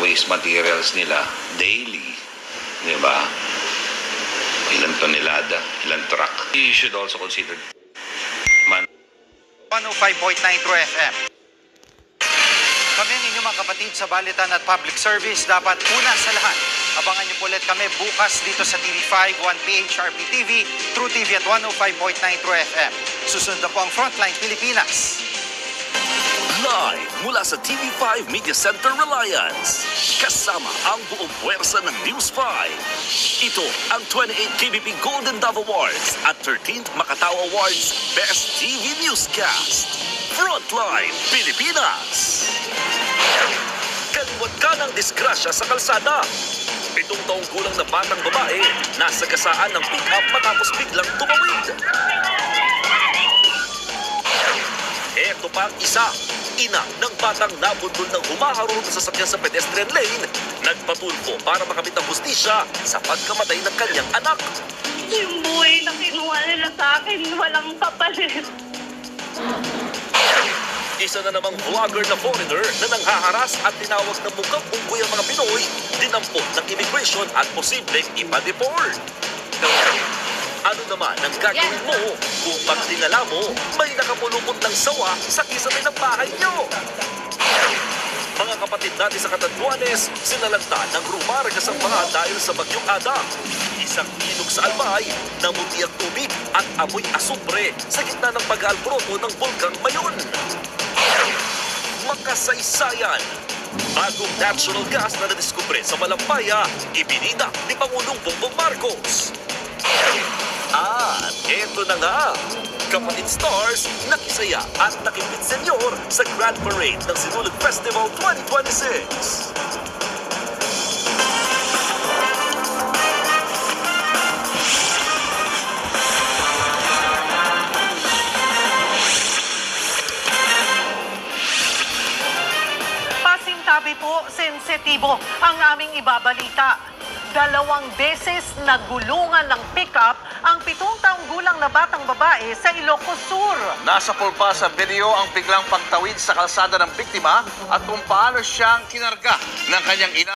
waste materials nila daily. Di ba? Ilang tonelada, ilang truck. You should also consider 105.9 True FM. Kami ang inyong mga kapatid sa Balitan at Public Service. Dapat una sa lahat, abangan niyo po ulit kami bukas dito sa TV5, 1PHRP TV, True TV at 105.9 True FM. Susunod na po ang Frontline Pilipinas. Live mula sa TV5 Media Center Reliance. Kasama ang buong puwersa ng News 5. Ito ang 28th KBP Golden Dove Awards at 13th Macatao Awards Best TV Newscast. Frontline Pilipinas. Kaliwat ka ng disgrasya sa kalsada. 7 taong gulang na batang babae nasa gasaan ng pick-up matapos biglang tumawid. Eto pa ang isa. Ina ng batang nabundol ng humaharol sa sasakyan sa pedestrian lane, nagpatulfo para makamit ang hustisya sa pagkamatay ng kanyang anak. Yung buhay na kinuha nila sa akin, walang kapalit. Isa na namang vlogger na foreigner na nanghaharas at tinawag na mukhang unggoy ang mga Pinoy, dinampot ng immigration at posibleng ipa-deport. Ano naman ang gagawin mo kung pag tingala mo, may nakapulupot ng sawa sa kisame ng bahay nyo? Mga kapatid natin sa Catanduanes, sinalanta ng rumargas ang mga dahil sa bagyong Ada. Isang ilog sa Albay, namuti ang tubig at amoy asupre sa gitna ng pag-aalboroto ng Bulkang Mayon. Makasaysayan! Bagong natural gas na nadiskubre sa Malampaya, ibinida ni Pangulong Bongbong Marcos. At eto na nga, kapatid stars, nakisaya at nakimbit senyor sa Grand Parade ng Sinulog Festival 2026. Pasintabi po, sensitibo ang aming ibabalita. 2 beses nagulungan ng pick-up ang 7 taong gulang na batang babae sa Ilocos Sur. Nasa pulpa sa video ang biglang pagtawid sa kalsada ng biktima at kung paano siyang kinarga ng kanyang ina.